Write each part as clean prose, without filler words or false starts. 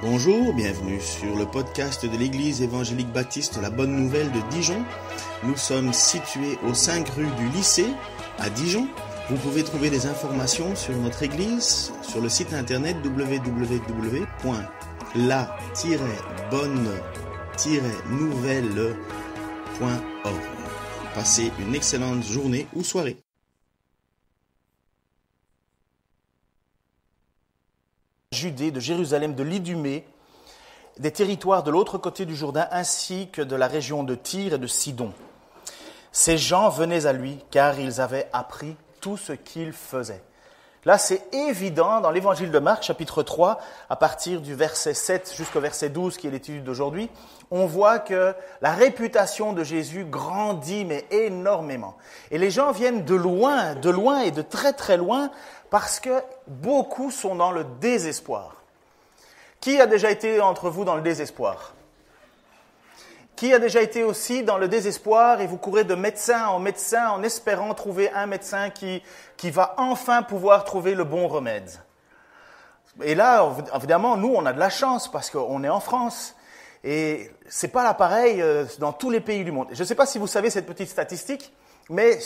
Bonjour, bienvenue sur le podcast de l'Église évangélique baptiste La Bonne Nouvelle de Dijon. Nous sommes situés aux 5 rues du lycée à Dijon. Vous pouvez trouver des informations sur notre Église sur le site internet www.la-bonne-nouvelle.org. Passez une excellente journée ou soirée. Judée, de Jérusalem, de l'Idumée, des territoires de l'autre côté du Jourdain, ainsi que de la région de Tyr et de Sidon. Ces gens venaient à lui, car ils avaient appris tout ce qu'il faisait. Là, c'est évident dans l'évangile de Marc, chapitre 3, à partir du verset 7 jusqu'au verset 12, qui est l'étude d'aujourd'hui, on voit que la réputation de Jésus grandit, mais énormément. Et les gens viennent de loin et de très très loin, parce que beaucoup sont dans le désespoir. Qui a déjà été entre vous dans le désespoir ? Qui a déjà été aussi dans le désespoir et vous courez de médecin en médecin en espérant trouver un médecin qui va enfin pouvoir trouver le bon remède ? Et là, évidemment, nous, on a de la chance parce qu'on est en France. Et c'est pas là pareil dans tous les pays du monde. Je ne sais pas si vous savez cette petite statistique, mais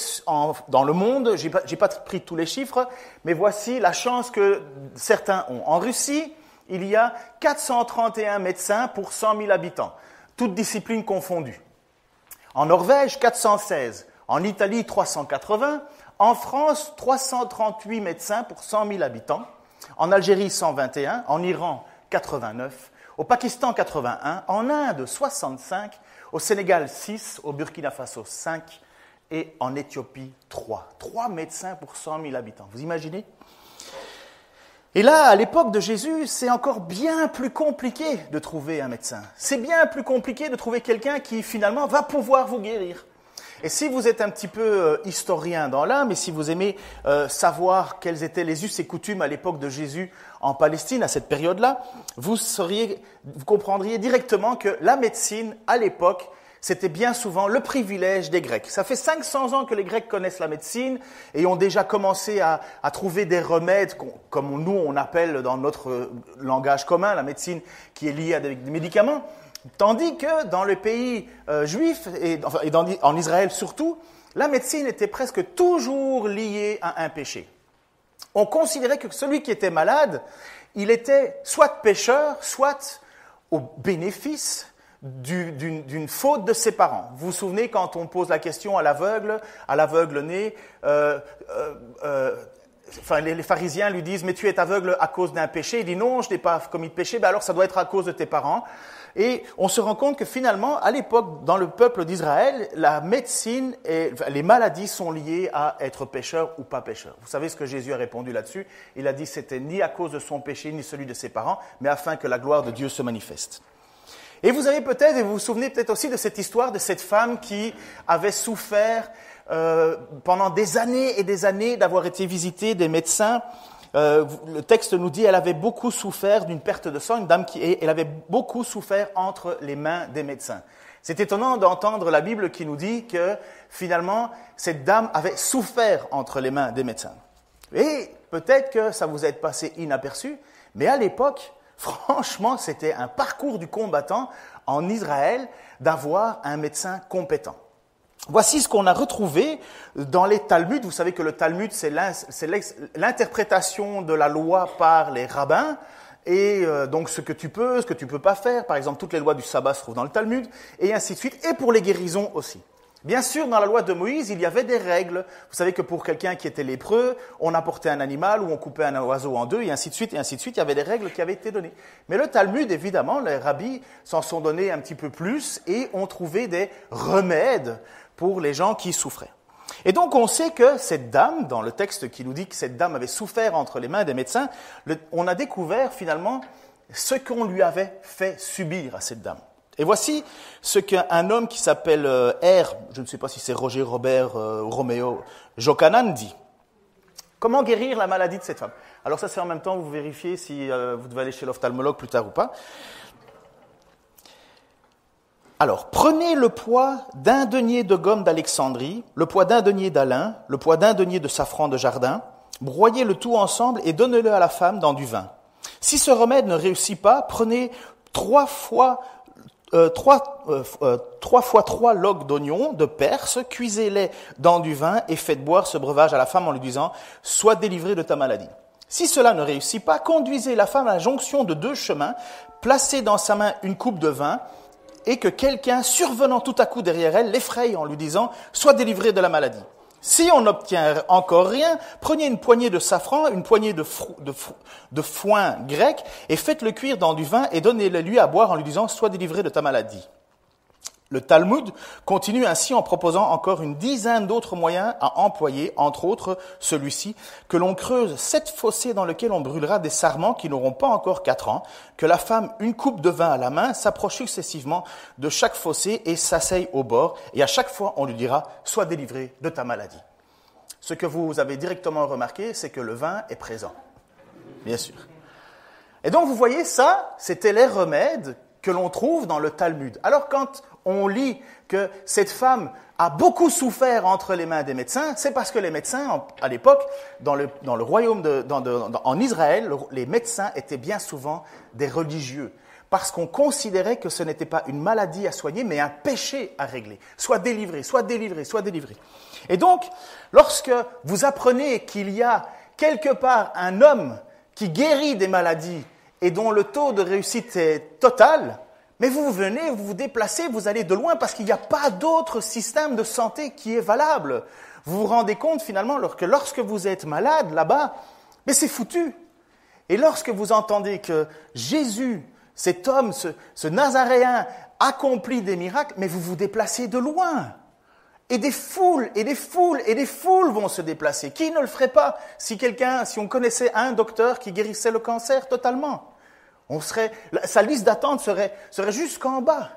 dans le monde, j'ai pas pris tous les chiffres, mais voici la chance que certains ont. En Russie, il y a 431 médecins pour 100 000 habitants, toutes disciplines confondues. En Norvège, 416. En Italie, 380. En France, 338 médecins pour 100 000 habitants. En Algérie, 121. En Iran, 89. Au Pakistan, 81. En Inde, 65. Au Sénégal, 6. Au Burkina Faso, 5. Et en Éthiopie, 3. 3 médecins pour 100 000 habitants. Vous imaginez ? Et là, à l'époque de Jésus, c'est encore bien plus compliqué de trouver un médecin. C'est bien plus compliqué de trouver quelqu'un qui, finalement, va pouvoir vous guérir. Et si vous êtes un petit peu historien dans l'âme, et si vous aimez savoir quels étaient les us et coutumes à l'époque de Jésus en Palestine, à cette période-là, vous comprendriez directement que la médecine, à l'époque, c'était bien souvent le privilège des Grecs. Ça fait 500 ans que les Grecs connaissent la médecine et ont déjà commencé à trouver des remèdes, comme nous on appelle dans notre langage commun, la médecine qui est liée à des médicaments. Tandis que dans le pays juif, en Israël surtout, la médecine était presque toujours liée à un péché. On considérait que celui qui était malade, il était soit pécheur, soit au bénéfice d'une faute de ses parents. Vous vous souvenez quand on pose la question à l'aveugle-né, les pharisiens lui disent « Mais tu es aveugle à cause d'un péché ?» Il dit « Non, je n'ai pas commis de péché. » Alors ça doit être à cause de tes parents. Et on se rend compte que finalement, à l'époque, dans le peuple d'Israël, la médecine et les maladies sont liées à être pécheur ou pas pécheur. Vous savez ce que Jésus a répondu là-dessus ? Il a dit « C'était ni à cause de son péché, ni celui de ses parents, mais afin que la gloire de Dieu se manifeste. » Et vous avez peut-être, et vous vous souvenez peut-être aussi de cette histoire de cette femme qui avait souffert pendant des années et des années d'avoir été visitée des médecins. Le texte nous dit qu'elle avait beaucoup souffert d'une perte de sang, une dame elle avait beaucoup souffert entre les mains des médecins. C'est étonnant d'entendre la Bible qui nous dit que finalement cette dame avait souffert entre les mains des médecins. Et peut-être que ça vous est passé inaperçu, mais à l'époque, franchement, c'était un parcours du combattant en Israël d'avoir un médecin compétent. Voici ce qu'on a retrouvé dans les Talmuds. Vous savez que le Talmud, c'est l'interprétation de la loi par les rabbins. Et donc ce que tu peux pas faire. Par exemple, toutes les lois du sabbat se trouvent dans le Talmud, et ainsi de suite. Et pour les guérisons aussi. Bien sûr, dans la loi de Moïse, il y avait des règles. Vous savez que pour quelqu'un qui était lépreux, on apportait un animal ou on coupait un oiseau en deux, et ainsi de suite, et ainsi de suite. Il y avait des règles qui avaient été données. Mais le Talmud, évidemment, les rabbis s'en sont donnés un petit peu plus et ont trouvé des remèdes pour les gens qui souffraient. Et donc, on sait que cette dame, dans le texte qui nous dit que cette dame avait souffert entre les mains des médecins, on a découvert finalement ce qu'on lui avait fait subir à cette dame. Et voici ce qu'un homme qui s'appelle je ne sais pas si c'est Roger, Robert, Roméo, Jochanan dit. Comment guérir la maladie de cette femme ? Alors ça, c'est en même temps, vous vérifiez si vous devez aller chez l'ophtalmologue plus tard ou pas. Alors, prenez le poids d'un denier de gomme d'Alexandrie, le poids d'un denier d'Alain, le poids d'un denier de safran de jardin, broyez le tout ensemble et donnez-le à la femme dans du vin. Si ce remède ne réussit pas, prenez 3 fois 3 logs d'oignons de Perse, cuisez-les dans du vin et faites boire ce breuvage à la femme en lui disant « Sois délivrée de ta maladie ». Si cela ne réussit pas, conduisez la femme à la jonction de 2 chemins, placez dans sa main une coupe de vin et que quelqu'un, survenant tout à coup derrière elle, l'effraie en lui disant « Sois délivrée de la maladie ». Si on n'obtient encore rien, prenez une poignée de safran, une poignée de foin grec et faites-le cuire dans du vin et donnez-le lui à boire en lui disant « Sois délivré de ta maladie ». Le Talmud continue ainsi en proposant encore une dizaine d'autres moyens à employer, entre autres celui-ci, que l'on creuse 7 fossés dans lesquels on brûlera des sarments qui n'auront pas encore 4 ans, que la femme, une coupe de vin à la main, s'approche successivement de chaque fossé et s'asseye au bord, et à chaque fois on lui dira « Sois délivré de ta maladie ». Ce que vous avez directement remarqué, c'est que le vin est présent, bien sûr. Et donc vous voyez, ça, c'était les remèdes que l'on trouve dans le Talmud. Alors quand on lit que cette femme a beaucoup souffert entre les mains des médecins, c'est parce que les médecins, à l'époque, dans le royaume en Israël, les médecins étaient bien souvent des religieux, parce qu'on considérait que ce n'était pas une maladie à soigner, mais un péché à régler. Sois délivré, sois délivré, sois délivré. Et donc, lorsque vous apprenez qu'il y a quelque part un homme qui guérit des maladies et dont le taux de réussite est total, mais vous venez, vous vous déplacez, vous allez de loin parce qu'il n'y a pas d'autre système de santé qui est valable. Vous vous rendez compte finalement que lorsque vous êtes malade là-bas, mais c'est foutu. Et lorsque vous entendez que Jésus, cet homme, ce Nazaréen, accomplit des miracles, mais vous vous déplacez de loin. Et des foules, et des foules, et des foules vont se déplacer. Qui ne le ferait pas si on connaissait un docteur qui guérissait le cancer totalement? Sa liste d'attente serait jusqu'en bas.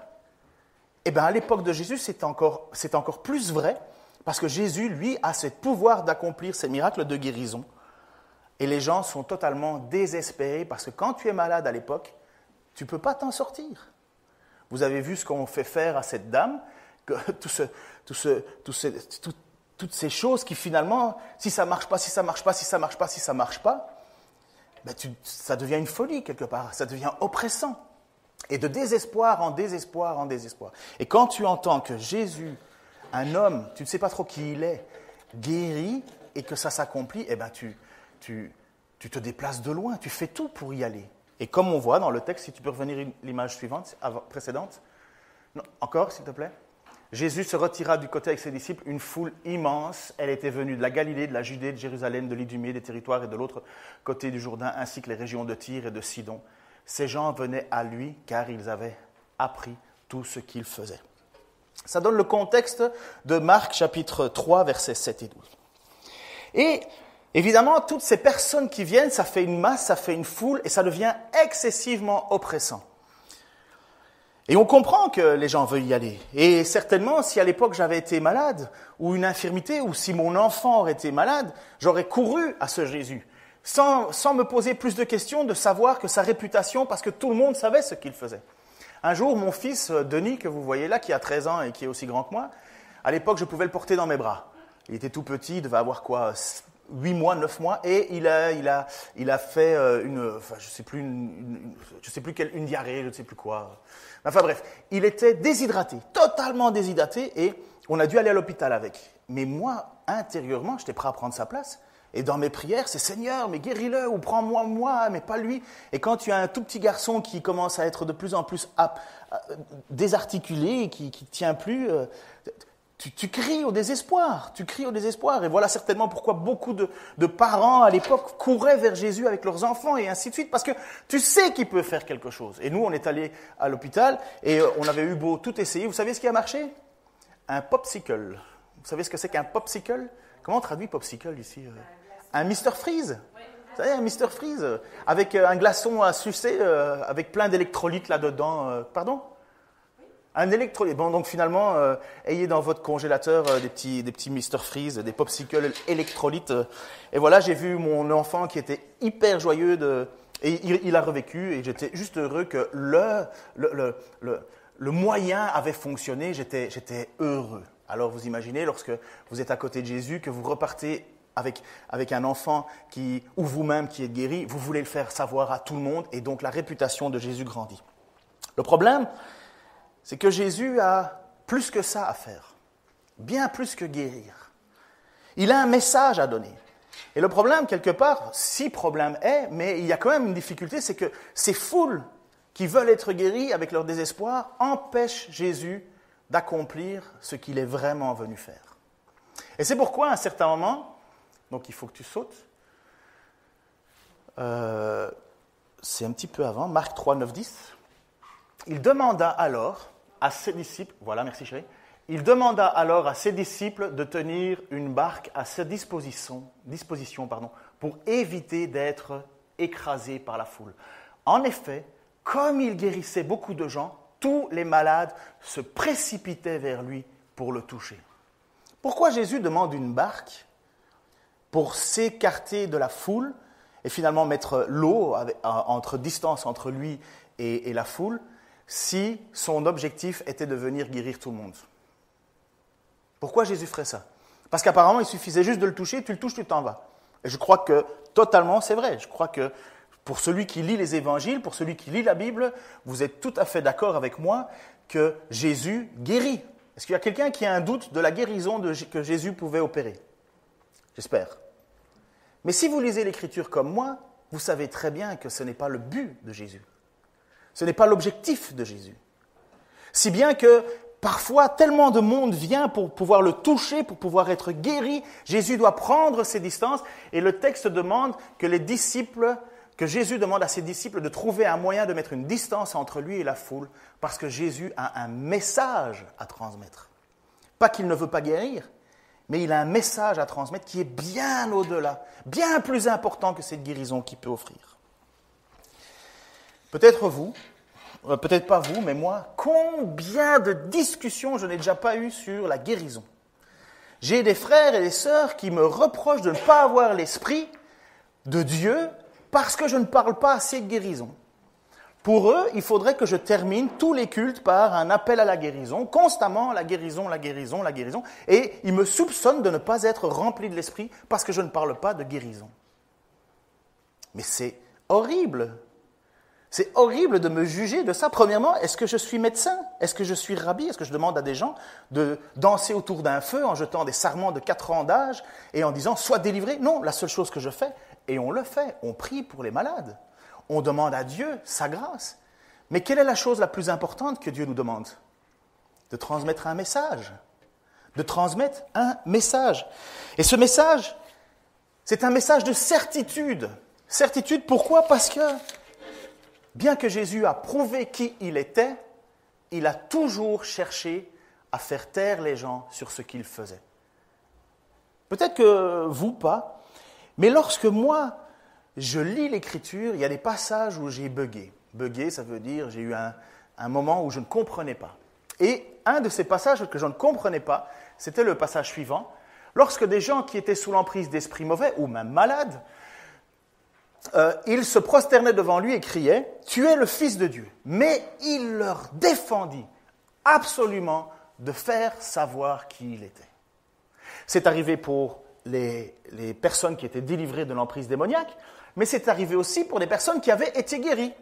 Eh bien, à l'époque de Jésus, c'est encore plus vrai, parce que Jésus, lui, a ce pouvoir d'accomplir ces miracles de guérison. Et les gens sont totalement désespérés, parce que quand tu es malade à l'époque, tu ne peux pas t'en sortir. Vous avez vu ce qu'on fait faire à cette dame, que toutes ces choses qui finalement, si ça ne marche pas, si ça ne marche pas, si ça ne marche pas, si ça ne marche pas, ben ça devient une folie quelque part, ça devient oppressant. Et de désespoir en désespoir en désespoir. Et quand tu entends que Jésus, un homme, tu ne sais pas trop qui il est, guérit et que ça s'accomplit, eh ben tu te déplaces de loin, tu fais tout pour y aller. Et comme on voit dans le texte, si tu peux revenir l'image suivante, précédente, non, encore s'il te plaît. Jésus se retira du côté avec ses disciples, une foule immense. Elle était venue de la Galilée, de la Judée, de Jérusalem, de l'Idumée, des territoires et de l'autre côté du Jourdain, ainsi que les régions de Tyr et de Sidon. Ces gens venaient à lui car ils avaient appris tout ce qu'il faisait. Ça donne le contexte de Marc chapitre 3, versets 7 et 12. Et évidemment, toutes ces personnes qui viennent, ça fait une masse, ça fait une foule et ça devient excessivement oppressant. Et on comprend que les gens veulent y aller. Et certainement, si à l'époque j'avais été malade, ou une infirmité, ou si mon enfant aurait été malade, j'aurais couru à ce Jésus, sans me poser plus de questions, de savoir que sa réputation, parce que tout le monde savait ce qu'il faisait. Un jour, mon fils, Denis, que vous voyez là, qui a 13 ans et qui est aussi grand que moi, à l'époque, je pouvais le porter dans mes bras. Il était tout petit, il devait avoir 8 mois, 9 mois, et il a fait une diarrhée, je ne sais plus quoi. Enfin bref, il était déshydraté, totalement déshydraté, et on a dû aller à l'hôpital avec. Mais moi, intérieurement, j'étais prêt à prendre sa place. Et dans mes prières, c'est « Seigneur, mais guéris-le, ou prends-moi, moi, mais pas lui ». Et quand tu as un tout petit garçon qui commence à être de plus en plus désarticulé, qui ne tient plus, tu cries au désespoir, Et voilà certainement pourquoi beaucoup de parents à l'époque couraient vers Jésus avec leurs enfants et ainsi de suite, parce que tu sais qu'il peut faire quelque chose. Et nous, on est allés à l'hôpital et on avait eu beau tout essayer. Vous savez ce qui a marché? Un popsicle. Vous savez ce que c'est qu'un popsicle? Comment on traduit popsicle ici? Un Mr Freeze. Vous savez, un Mr Freeze avec un glaçon à sucer avec plein d'électrolytes là-dedans. Pardon? Un électrolyte. Bon, donc finalement, ayez dans votre congélateur des petits Mr Freeze, des popsicles électrolytes. Et voilà, j'ai vu mon enfant qui était hyper joyeux et il a revécu. Et j'étais juste heureux que le moyen avait fonctionné. J'étais heureux. Alors vous imaginez, lorsque vous êtes à côté de Jésus, que vous repartez avec un enfant ou vous-même qui êtes guéri, vous voulez le faire savoir à tout le monde et donc la réputation de Jésus grandit. Le problème, c'est que Jésus a plus que ça à faire, bien plus que guérir. Il a un message à donner. Et le problème, quelque part, si problème est, mais il y a quand même une difficulté, c'est que ces foules qui veulent être guéries avec leur désespoir empêchent Jésus d'accomplir ce qu'il est vraiment venu faire. Et c'est pourquoi, à un certain moment, donc il faut que tu sautes, c'est un petit peu avant, Marc 3, 9, 10, il demanda alors à ses disciples, voilà, merci chérie, il demanda alors à ses disciples de tenir une barque à sa disposition pour éviter d'être écrasés par la foule. En effet, comme il guérissait beaucoup de gens, tous les malades se précipitaient vers lui pour le toucher. Pourquoi Jésus demande une barque pour s'écarter de la foule et finalement mettre l'eau entre distance entre lui et la foule si son objectif était de venir guérir tout le monde? Pourquoi Jésus ferait ça? Parce qu'apparemment, il suffisait juste de le toucher, tu le touches, tu t'en vas. Et je crois que totalement, c'est vrai. Je crois que pour celui qui lit les évangiles, pour celui qui lit la Bible, vous êtes tout à fait d'accord avec moi que Jésus guérit. Est-ce qu'il y a quelqu'un qui a un doute de la guérison que Jésus pouvait opérer? J'espère. Mais si vous lisez l'Écriture comme moi, vous savez très bien que ce n'est pas le but de Jésus. Ce n'est pas l'objectif de Jésus. Si bien que parfois, tellement de monde vient pour pouvoir le toucher, pour pouvoir être guéri, Jésus doit prendre ses distances et le texte demande que Jésus demande à ses disciples de trouver un moyen de mettre une distance entre lui et la foule parce que Jésus a un message à transmettre. Pas qu'il ne veut pas guérir, mais il a un message à transmettre qui est bien au-delà, bien plus important que cette guérison qu'il peut offrir. Peut-être vous, peut-être pas vous, mais moi, combien de discussions je n'ai déjà pas eues sur la guérison. J'ai des frères et des sœurs qui me reprochent de ne pas avoir l'esprit de Dieu parce que je ne parle pas assez de guérison. Pour eux, il faudrait que je termine tous les cultes par un appel à la guérison, constamment la guérison, la guérison, la guérison, et ils me soupçonnent de ne pas être rempli de l'esprit parce que je ne parle pas de guérison. Mais c'est horrible. C'est horrible de me juger de ça. Premièrement, est-ce que je suis médecin? Est-ce que je suis rabbi? Est-ce que je demande à des gens de danser autour d'un feu en jetant des sarments de 4 ans d'âge et en disant « sois délivré ». Non, la seule chose que je fais, et on le fait, on prie pour les malades. On demande à Dieu sa grâce. Mais quelle est la chose la plus importante que Dieu nous demande? De transmettre un message. De transmettre un message. Et ce message, c'est un message de certitude. Certitude, pourquoi? Parce que bien que Jésus a prouvé qui il était, il a toujours cherché à faire taire les gens sur ce qu'il faisait. Peut-être que vous, pas, mais lorsque moi, je lis l'Écriture, il y a des passages où j'ai bugué. Bugué, ça veut dire j'ai eu un moment où je ne comprenais pas. Et un de ces passages que je ne comprenais pas, c'était le passage suivant. Lorsque des gens qui étaient sous l'emprise d'esprits mauvais, ou même malades, ils se prosternaient devant lui et criaient « Tu es le Fils de Dieu ». Mais il leur défendit absolument de faire savoir qui il était. C'est arrivé pour les personnes qui étaient délivrées de l'emprise démoniaque, mais c'est arrivé aussi pour des personnes qui avaient été guéries.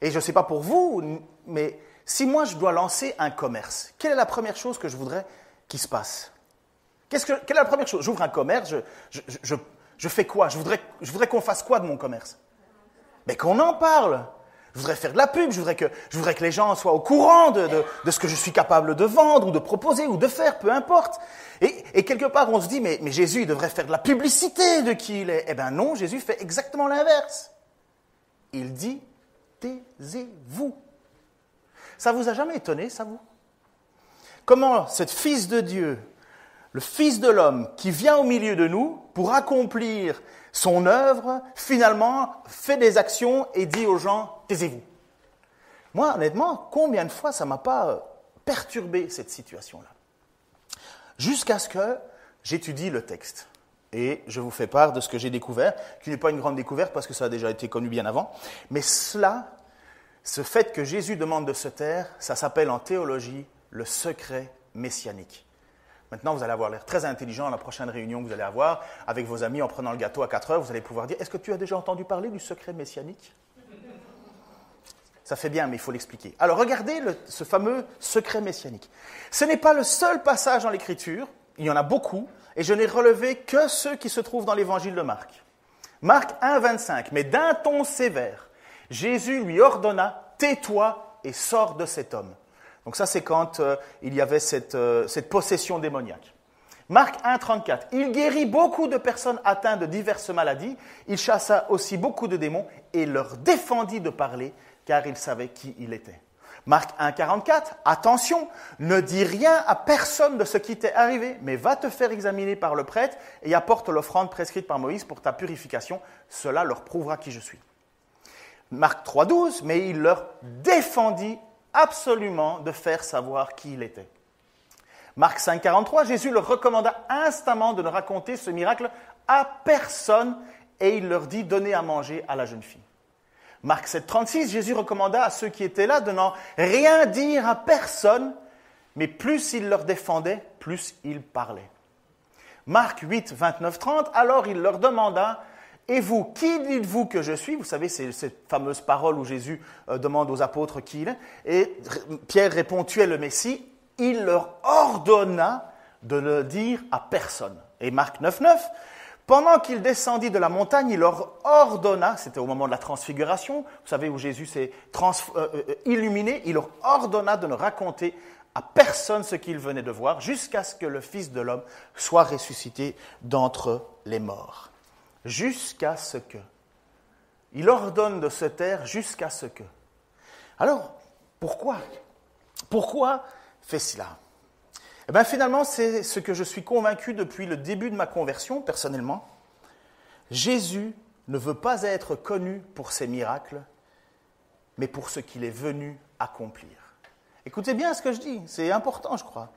Et je ne sais pas pour vous, mais si moi je dois lancer un commerce, quelle est la première chose que je voudrais qu'il se passe? Quelle est la première chose? J'ouvre un commerce, je fais quoi? Je voudrais qu'on fasse quoi de mon commerce? Mais qu'on en parle. Je voudrais faire de la pub, je voudrais que les gens soient au courant de ce que je suis capable de vendre ou de proposer ou de faire, peu importe. Et quelque part, on se dit, mais Jésus, il devrait faire de la publicité de qui il est. Eh bien non, Jésus fait exactement l'inverse. Il dit, taisez-vous. Ça vous a jamais étonné, ça vous? Comment cet Fils de Dieu, le Fils de l'homme qui vient au milieu de nous pour accomplir son œuvre, finalement, fait des actions et dit aux gens, taisez-vous. Moi, honnêtement, combien de fois ça ne m'a pas perturbé cette situation-là? Jusqu'à ce que j'étudie le texte. Et je vous fais part de ce que j'ai découvert, qui n'est pas une grande découverte parce que ça a déjà été connu bien avant. Mais ce fait que Jésus demande de se taire, ça s'appelle en théologie le secret messianique. Maintenant, vous allez avoir l'air très intelligent à la prochaine réunion que vous allez avoir avec vos amis en prenant le gâteau à 4 heures. Vous allez pouvoir dire, est-ce que tu as déjà entendu parler du secret messianique? Ça fait bien, mais il faut l'expliquer. Alors, regardez ce fameux secret messianique. Ce n'est pas le seul passage dans l'Écriture, il y en a beaucoup, et je n'ai relevé que ceux qui se trouvent dans l'Évangile de Marc. Marc 1, 25, mais d'un ton sévère, Jésus lui ordonna, tais-toi et sors de cet homme. Donc ça, c'est quand il y avait cette possession démoniaque. Marc 1, 34, il guérit beaucoup de personnes atteintes de diverses maladies, il chassa aussi beaucoup de démons et leur défendit de parler, car il savait qui il était. Marc 1, 44, attention, ne dis rien à personne de ce qui t'est arrivé, mais va te faire examiner par le prêtre et apporte l'offrande prescrite par Moïse pour ta purification, cela leur prouvera qui je suis. Marc 3, 12, mais il leur défendit absolument de faire savoir qui il était. Marc 5, 43, Jésus leur recommanda instamment de ne raconter ce miracle à personne et il leur dit, donnez à manger à la jeune fille. Marc 7, 36, Jésus recommanda à ceux qui étaient là de n'en rien dire à personne, mais plus il leur défendait, plus il parlait. Marc 8, 29, 30, alors il leur demanda, et vous, qui dites-vous que je suis? Vous savez, c'est cette fameuse parole où Jésus demande aux apôtres qui il est. Et Pierre répond, tu es le Messie. Il leur ordonna de le dire à personne. Et Marc 9, 9, pendant qu'il descendit de la montagne, il leur ordonna, c'était au moment de la transfiguration, vous savez où Jésus s'est illuminé, il leur ordonna de ne raconter à personne ce qu'il venait de voir, jusqu'à ce que le Fils de l'homme soit ressuscité d'entre les morts. Jusqu'à ce que. Il ordonne de se taire jusqu'à ce que. Alors, pourquoi? Pourquoi fait cela? Eh bien, finalement, c'est ce que je suis convaincu depuis le début de ma conversion, personnellement. Jésus ne veut pas être connu pour ses miracles, mais pour ce qu'il est venu accomplir. Écoutez bien ce que je dis, c'est important, je crois.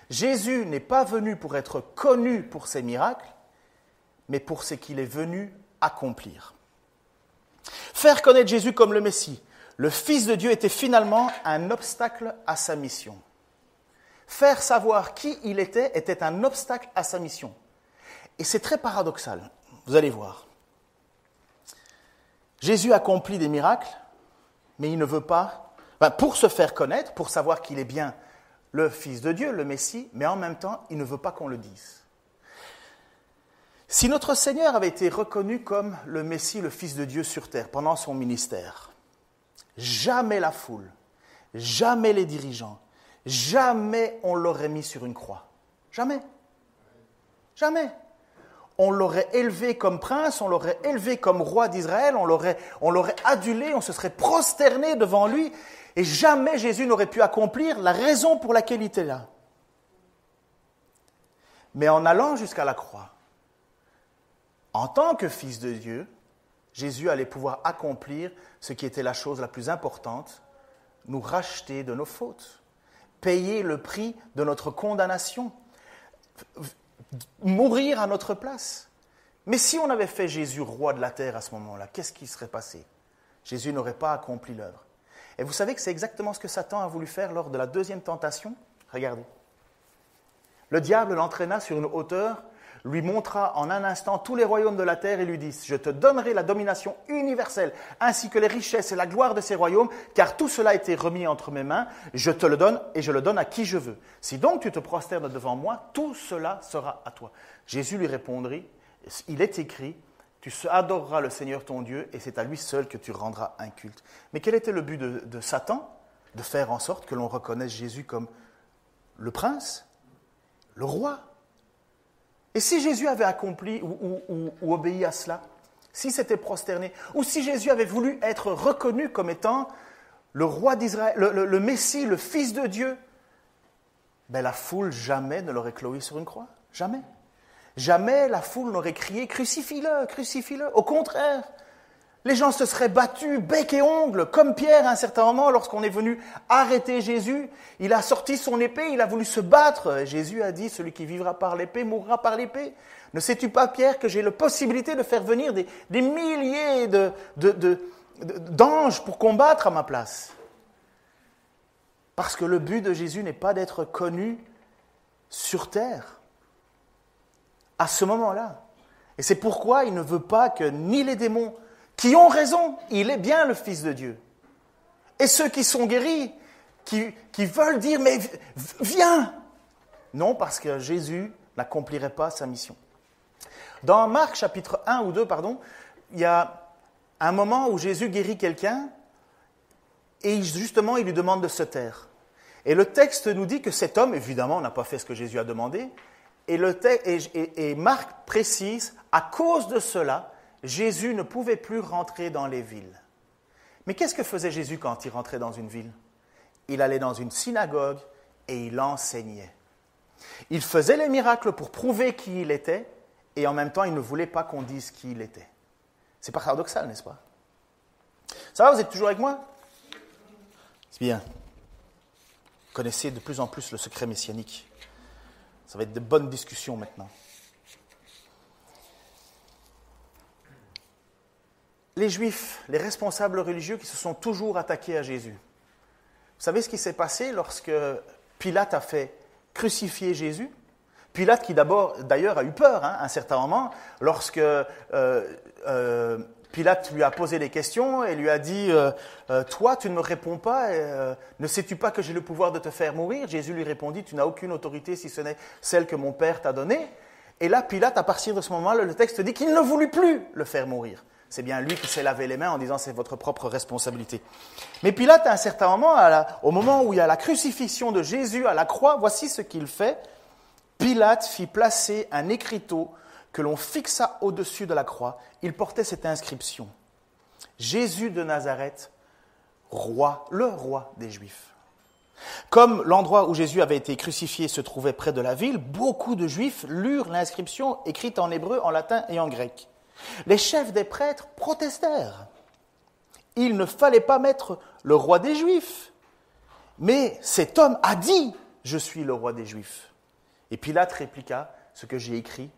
Jésus n'est pas venu pour être connu pour ses miracles, mais pour ce qu'il est venu accomplir. Faire connaître Jésus comme le Messie, le Fils de Dieu, était finalement un obstacle à sa mission. Faire savoir qui il était un obstacle à sa mission. Et c'est très paradoxal, vous allez voir. Jésus accomplit des miracles, mais il ne veut pas, pour se faire connaître, pour savoir qu'il est bien le Fils de Dieu, le Messie, mais en même temps, il ne veut pas qu'on le dise. Si notre Seigneur avait été reconnu comme le Messie, le Fils de Dieu sur terre pendant son ministère, jamais la foule, jamais les dirigeants, jamais on l'aurait mis sur une croix. Jamais. Jamais. On l'aurait élevé comme prince, on l'aurait élevé comme roi d'Israël, on l'aurait adulé, on se serait prosterné devant lui, et jamais Jésus n'aurait pu accomplir la raison pour laquelle il était là. Mais en allant jusqu'à la croix, en tant que Fils de Dieu, Jésus allait pouvoir accomplir ce qui était la chose la plus importante, nous racheter de nos fautes, payer le prix de notre condamnation, mourir à notre place. Mais si on avait fait Jésus roi de la terre à ce moment-là, qu'est-ce qui serait passé? Jésus n'aurait pas accompli l'œuvre. Et vous savez que c'est exactement ce que Satan a voulu faire lors de la deuxième tentation? Regardez. Le diable l'entraîna sur une hauteur, lui montra en un instant tous les royaumes de la terre et lui dit « Je te donnerai la domination universelle, ainsi que les richesses et la gloire de ces royaumes, car tout cela a été remis entre mes mains, je te le donne et je le donne à qui je veux. Si donc tu te prosternes devant moi, tout cela sera à toi. » Jésus lui répondit « Il est écrit, tu adoreras le Seigneur ton Dieu et c'est à lui seul que tu rendras un culte. » Mais quel était le but de Satan? De faire en sorte que l'on reconnaisse Jésus comme le prince, le roi. Et si Jésus avait accompli ou obéi à cela, s'il s'était prosterné, ou si Jésus avait voulu être reconnu comme étant le roi d'Israël, le Messie, le Fils de Dieu, ben la foule jamais ne l'aurait cloué sur une croix. Jamais. Jamais la foule n'aurait crié « Crucifie-le, crucifie-le ». Au contraire, les gens se seraient battus bec et ongles, comme Pierre à un certain moment, lorsqu'on est venu arrêter Jésus. Il a sorti son épée, il a voulu se battre. Jésus a dit, celui qui vivra par l'épée mourra par l'épée. Ne sais-tu pas, Pierre, que j'ai la possibilité de faire venir des milliers d'anges pour combattre à ma place? Parce que le but de Jésus n'est pas d'être connu, sur terre, à ce moment-là. Et c'est pourquoi il ne veut pas que ni les démons, qui ont raison, il est bien le Fils de Dieu, et ceux qui sont guéris, qui veulent dire, mais viens. Non, parce que Jésus n'accomplirait pas sa mission. Dans Marc chapitre 1 ou 2, il y a un moment où Jésus guérit quelqu'un et justement il lui demande de se taire. Et le texte nous dit que cet homme, évidemment, n'a pas fait ce que Jésus a demandé, et Marc précise, à cause de cela, Jésus ne pouvait plus rentrer dans les villes. Mais qu'est-ce que faisait Jésus quand il rentrait dans une ville? Il allait dans une synagogue et il enseignait. Il faisait les miracles pour prouver qui il était, et en même temps, il ne voulait pas qu'on dise qui il était. C'est paradoxal, n'est-ce pas? Ça va, vous êtes toujours avec moi? C'est bien. Vous connaissez de plus en plus le secret messianique. Ça va être de bonnes discussions maintenant. Les Juifs, les responsables religieux qui se sont toujours attaqués à Jésus. Vous savez ce qui s'est passé lorsque Pilate a fait crucifier Jésus? Pilate qui d'ailleurs a eu peur à un certain moment, lorsque Pilate lui a posé des questions et lui a dit « Toi, tu ne me réponds pas, ne sais-tu pas que j'ai le pouvoir de te faire mourir ?» Jésus lui répondit « Tu n'as aucune autorité si ce n'est celle que mon Père t'a donnée. » Et là, Pilate, à partir de ce moment-là, le texte dit qu'il ne voulut plus le faire mourir. C'est bien lui qui s'est lavé les mains en disant « C'est votre propre responsabilité. » Mais Pilate, à un certain moment, au moment où il y a la crucifixion de Jésus à la croix, voici ce qu'il fait. Pilate fit placer un écriteau que l'on fixa au-dessus de la croix. Il portait cette inscription. Jésus de Nazareth, roi, le roi des Juifs. Comme l'endroit où Jésus avait été crucifié se trouvait près de la ville, beaucoup de Juifs lurent l'inscription écrite en hébreu, en latin et en grec. Les chefs des prêtres protestèrent. Il ne fallait pas mettre le roi des Juifs. Mais cet homme a dit « Je suis le roi des Juifs ». Et Pilate répliqua, ce que j'ai écrit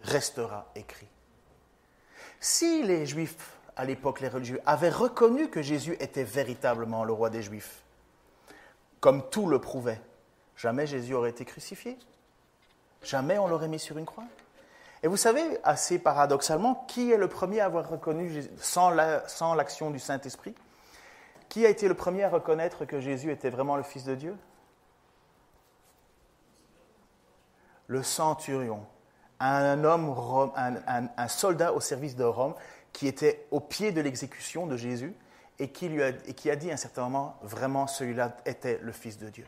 restera écrit. Si les Juifs, à l'époque les religieux, avaient reconnu que Jésus était véritablement le roi des Juifs, comme tout le prouvait, jamais Jésus aurait été crucifié. Jamais on l'aurait mis sur une croix. Et vous savez, assez paradoxalement, qui est le premier à avoir reconnu, sans l'action du Saint-Esprit, qui a été le premier à reconnaître que Jésus était vraiment le Fils de Dieu? Le centurion, un soldat au service de Rome qui était au pied de l'exécution de Jésus et qui a dit à un certain moment, vraiment celui-là était le Fils de Dieu.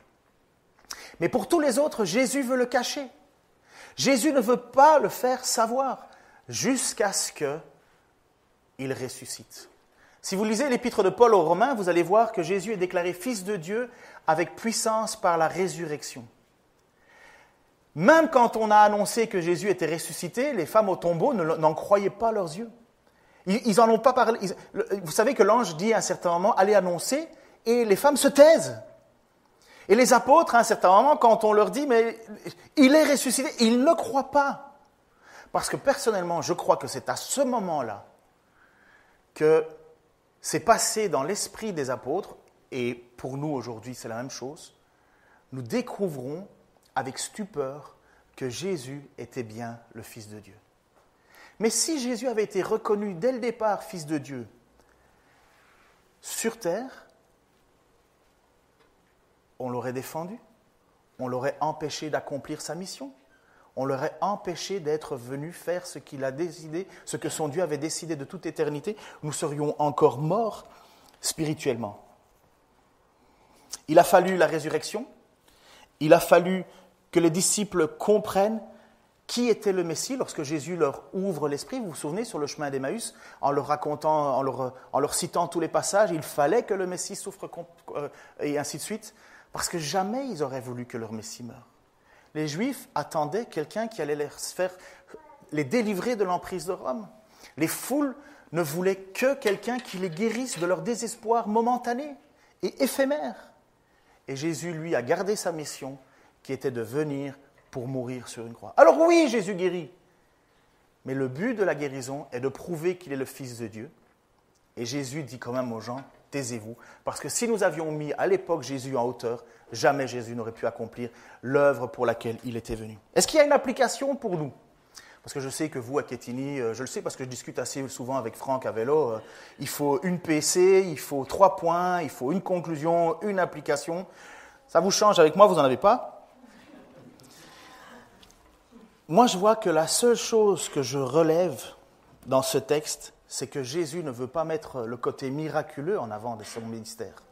Mais pour tous les autres, Jésus veut le cacher. Jésus ne veut pas le faire savoir jusqu'à ce qu'il ressuscite. Si vous lisez l'épître de Paul aux Romains, vous allez voir que Jésus est déclaré Fils de Dieu avec puissance par la résurrection. Même quand on a annoncé que Jésus était ressuscité, les femmes au tombeau n'en croyaient pas leurs yeux. Ils n'en ont pas parlé. Vous savez que l'ange dit à un certain moment, allez annoncer, et les femmes se taisent. Et les apôtres, à un certain moment, quand on leur dit, mais il est ressuscité, ils ne croient pas. Parce que personnellement, je crois que c'est à ce moment-là que c'est passé dans l'esprit des apôtres, et pour nous aujourd'hui c'est la même chose, nous découvrons avec stupeur que Jésus était bien le Fils de Dieu. Mais si Jésus avait été reconnu dès le départ Fils de Dieu sur terre, on l'aurait défendu, on l'aurait empêché d'accomplir sa mission, on l'aurait empêché d'être venu faire ce qu'il a décidé, ce que son Dieu avait décidé de toute éternité, nous serions encore morts spirituellement. Il a fallu la résurrection, il a fallu que les disciples comprennent qui était le Messie lorsque Jésus leur ouvre l'esprit. Vous vous souvenez, sur le chemin d'Emmaüs, en leur racontant, en leur citant tous les passages, il fallait que le Messie souffre et ainsi de suite, parce que jamais ils auraient voulu que leur Messie meure. Les Juifs attendaient quelqu'un qui allait les délivrer de l'emprise de Rome. Les foules ne voulaient que quelqu'un qui les guérisse de leur désespoir momentané et éphémère. Et Jésus, lui, a gardé sa mission, qui était de venir pour mourir sur une croix. Alors oui, Jésus guérit, mais le but de la guérison est de prouver qu'il est le Fils de Dieu Et Jésus dit quand même aux gens, taisez-vous, parce que si nous avions mis à l'époque Jésus en hauteur, jamais Jésus n'aurait pu accomplir l'œuvre pour laquelle il était venu. Est-ce qu'il y a une application pour nous ? Parce que je sais que vous, à Quetigny, je le sais parce que je discute assez souvent avec Franck à vélo, il faut une PC, il faut 3 points, il faut une conclusion, une application. Ça vous change, avec moi, vous n'en avez pas ? Moi, je vois que la seule chose que je relève dans ce texte, c'est que Jésus ne veut pas mettre le côté miraculeux en avant de son ministère.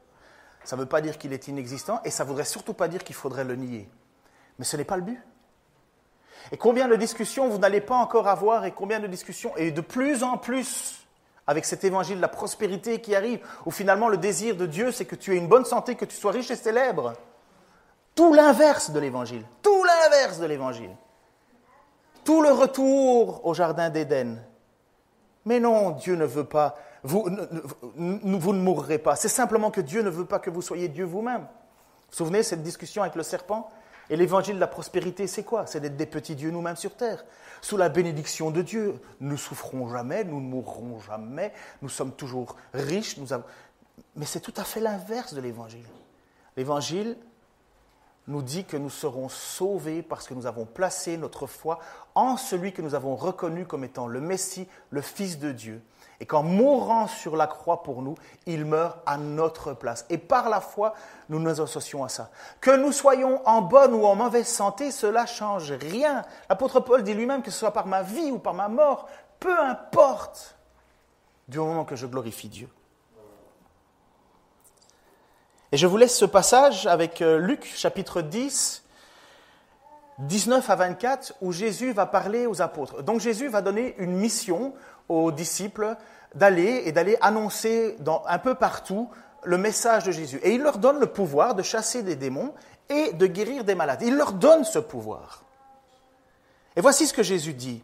Ça ne veut pas dire qu'il est inexistant et ça ne voudrait surtout pas dire qu'il faudrait le nier. Mais ce n'est pas le but. Et combien de discussions vous n'allez pas encore avoir et combien de discussions, et de plus en plus, avec cet évangile de la prospérité qui arrive, où finalement le désir de Dieu, c'est que tu aies une bonne santé, que tu sois riche et célèbre. Tout l'inverse de l'évangile. Tout l'inverse de l'évangile. Tout le retour au jardin d'Éden. Mais non, Dieu ne veut pas, vous ne mourrez pas. C'est simplement que Dieu ne veut pas que vous soyez Dieu vous-même. Vous vous souvenez de cette discussion avec le serpent ? Et l'évangile de la prospérité, c'est quoi ? C'est d'être des petits dieux nous-mêmes sur terre. Sous la bénédiction de Dieu, nous ne souffrons jamais, nous ne mourrons jamais, nous sommes toujours riches. Mais c'est tout à fait l'inverse de l'évangile. L'évangile nous dit que nous serons sauvés parce que nous avons placé notre foi en celui que nous avons reconnu comme étant le Messie, le Fils de Dieu. Et qu'en mourant sur la croix pour nous, il meurt à notre place. Et par la foi, nous nous associons à ça. Que nous soyons en bonne ou en mauvaise santé, cela ne change rien. L'apôtre Paul dit lui-même que ce soit par ma vie ou par ma mort, peu importe, du moment que je glorifie Dieu. Et je vous laisse ce passage avec Luc, chapitre 10, 19 à 24, où Jésus va parler aux apôtres. Donc Jésus va donner une mission aux disciples d'aller annoncer un peu partout le message de Jésus. Et il leur donne le pouvoir de chasser des démons et de guérir des malades. Il leur donne ce pouvoir. Et voici ce que Jésus dit.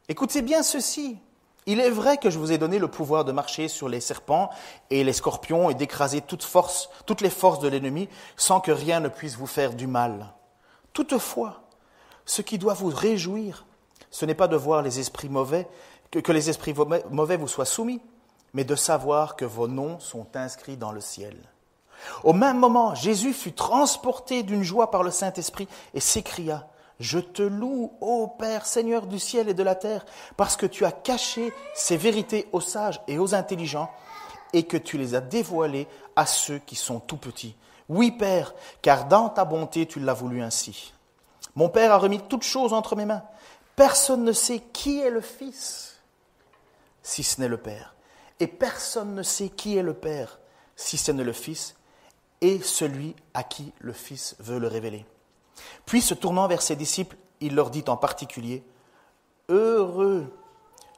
Écoutez bien ceci. Il est vrai que je vous ai donné le pouvoir de marcher sur les serpents et les scorpions et d'écraser toutes les forces de l'ennemi sans que rien ne puisse vous faire du mal. Toutefois, ce qui doit vous réjouir, ce n'est pas de voir les esprits mauvais, que les esprits mauvais vous soient soumis, mais de savoir que vos noms sont inscrits dans le ciel. Au même moment, Jésus fut transporté d'une joie par le Saint-Esprit et s'écria « Je te loue, ô Père, Seigneur du ciel et de la terre, parce que tu as caché ces vérités aux sages et aux intelligents et que tu les as dévoilées à ceux qui sont tout petits. Oui, Père, car dans ta bonté, tu l'as voulu ainsi. Mon Père a remis toutes choses entre mes mains. Personne ne sait qui est le Fils, si ce n'est le Père. Et personne ne sait qui est le Père, si ce n'est le Fils, et celui à qui le Fils veut le révéler. Puis, se tournant vers ses disciples, il leur dit en particulier, « Heureux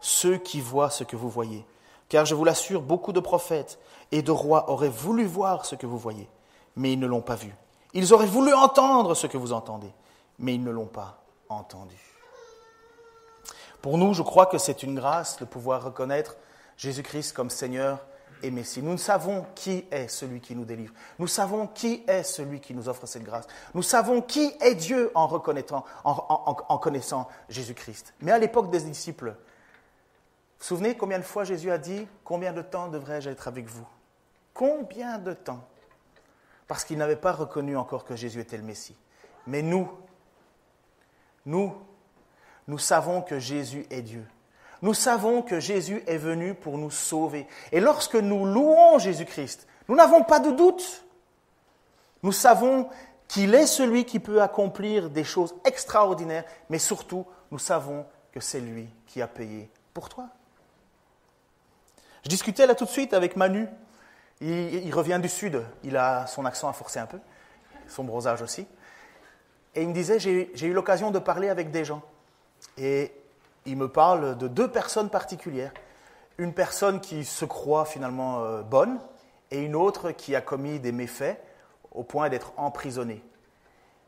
ceux qui voient ce que vous voyez, car je vous l'assure, beaucoup de prophètes et de rois auraient voulu voir ce que vous voyez, mais ils ne l'ont pas vu. Ils auraient voulu entendre ce que vous entendez, mais ils ne l'ont pas entendu. » Pour nous, je crois que c'est une grâce de pouvoir reconnaître Jésus-Christ comme Seigneur et Messie. Nous savons qui est celui qui nous délivre. Nous savons qui est celui qui nous offre cette grâce. Nous savons qui est Dieu en connaissant Jésus-Christ. Mais à l'époque des disciples, vous vous souvenez combien de fois Jésus a dit « Combien de temps devrais-je être avec vous ?» Combien de temps ? Parce qu'ils n'avaient pas reconnu encore que Jésus était le Messie. Mais nous savons que Jésus est Dieu. Nous savons que Jésus est venu pour nous sauver. Et lorsque nous louons Jésus-Christ, nous n'avons pas de doute. Nous savons qu'il est celui qui peut accomplir des choses extraordinaires, mais surtout, nous savons que c'est lui qui a payé pour toi. Je discutais là tout de suite avec Manu. Il revient du Sud. Il a son accent à forcer un peu, son bronzage aussi. Et il me disait, j'ai eu l'occasion de parler avec des gens. Et il me parle de 2 personnes particulières. Une personne qui se croit finalement bonne et une autre qui a commis des méfaits au point d'être emprisonnée.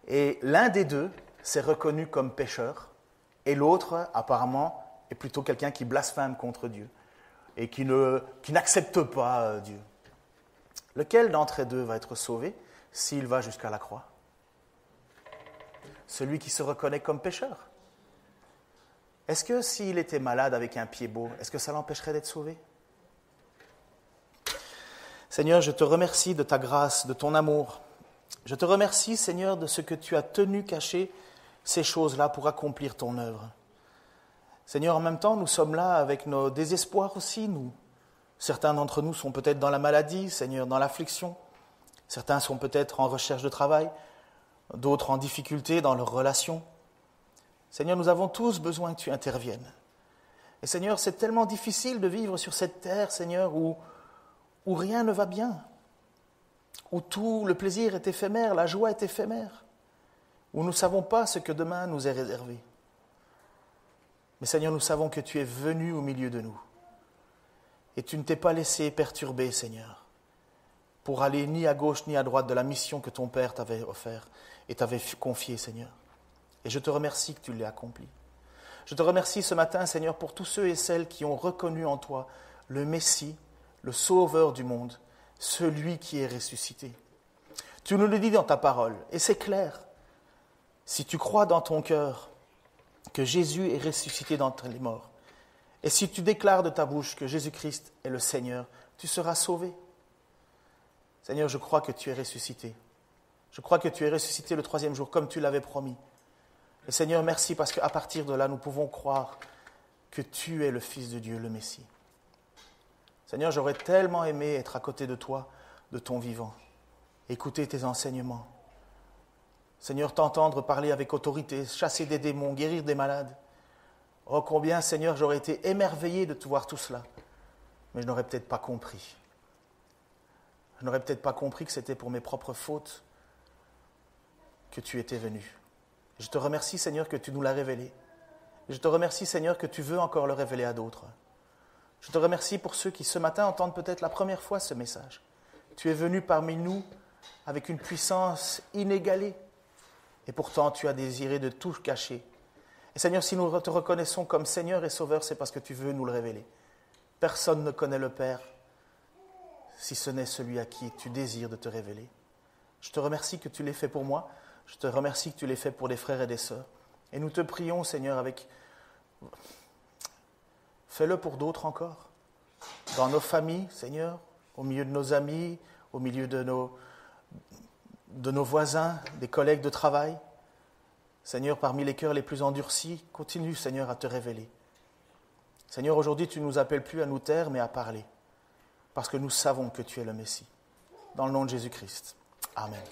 Et l'un des deux s'est reconnu comme pécheur et l'autre, apparemment, est plutôt quelqu'un qui blasphème contre Dieu et qui n'accepte pas Dieu. Lequel d'entre les deux va être sauvé s'il va jusqu'à la croix ? Celui qui se reconnaît comme pécheur. Est-ce que s'il était malade avec un pied beau, est-ce que ça l'empêcherait d'être sauvé ? Seigneur, je te remercie de ta grâce, de ton amour. Je te remercie, Seigneur, de ce que tu as tenu caché ces choses-là pour accomplir ton œuvre. Seigneur, en même temps, nous sommes là avec nos désespoirs aussi. Certains d'entre nous sont peut-être dans la maladie, Seigneur, dans l'affliction. Certains sont peut-être en recherche de travail, d'autres en difficulté dans leurs relations. Seigneur, nous avons tous besoin que tu interviennes. Et Seigneur, c'est tellement difficile de vivre sur cette terre, Seigneur, où rien ne va bien, où tout le plaisir est éphémère, la joie est éphémère, où nous ne savons pas ce que demain nous est réservé. Mais Seigneur, nous savons que tu es venu au milieu de nous. Et tu ne t'es pas laissé perturber, Seigneur, pour aller ni à gauche ni à droite de la mission que ton Père t'avait offerte et t'avait confiée, Seigneur. Et je te remercie que tu l'aies accompli. Je te remercie ce matin, Seigneur, pour tous ceux et celles qui ont reconnu en toi le Messie, le Sauveur du monde, celui qui est ressuscité. Tu nous le dis dans ta parole, et c'est clair. Si tu crois dans ton cœur que Jésus est ressuscité d'entre les morts, et si tu déclares de ta bouche que Jésus-Christ est le Seigneur, tu seras sauvé. Seigneur, je crois que tu es ressuscité. Je crois que tu es ressuscité le 3e jour, comme tu l'avais promis. Et Seigneur, merci parce qu'à partir de là, nous pouvons croire que tu es le Fils de Dieu, le Messie. Seigneur, j'aurais tellement aimé être à côté de toi, de ton vivant, écouter tes enseignements. Seigneur, t'entendre parler avec autorité, chasser des démons, guérir des malades. Oh, combien, Seigneur, j'aurais été émerveillé de te voir tout cela. Mais je n'aurais peut-être pas compris. Je n'aurais peut-être pas compris que c'était pour mes propres fautes que tu étais venu. Je te remercie, Seigneur, que tu nous l'as révélé. Je te remercie, Seigneur, que tu veux encore le révéler à d'autres. Je te remercie pour ceux qui, ce matin, entendent peut-être la première fois ce message. Tu es venu parmi nous avec une puissance inégalée. Et pourtant, tu as désiré de tout cacher. Et Seigneur, si nous te reconnaissons comme Seigneur et Sauveur, c'est parce que tu veux nous le révéler. Personne ne connaît le Père si ce n'est celui à qui tu désires de te révéler. Je te remercie que tu l'aies fait pour moi. Je te remercie que tu l'aies fait pour des frères et des sœurs. Et nous te prions, Seigneur, fais-le pour d'autres encore. Dans nos familles, Seigneur, au milieu de nos amis, au milieu de nos voisins, des collègues de travail. Seigneur, parmi les cœurs les plus endurcis, continue, Seigneur, à te révéler. Seigneur, aujourd'hui, tu ne nous appelles plus à nous taire, mais à parler, parce que nous savons que tu es le Messie. Dans le nom de Jésus-Christ. Amen.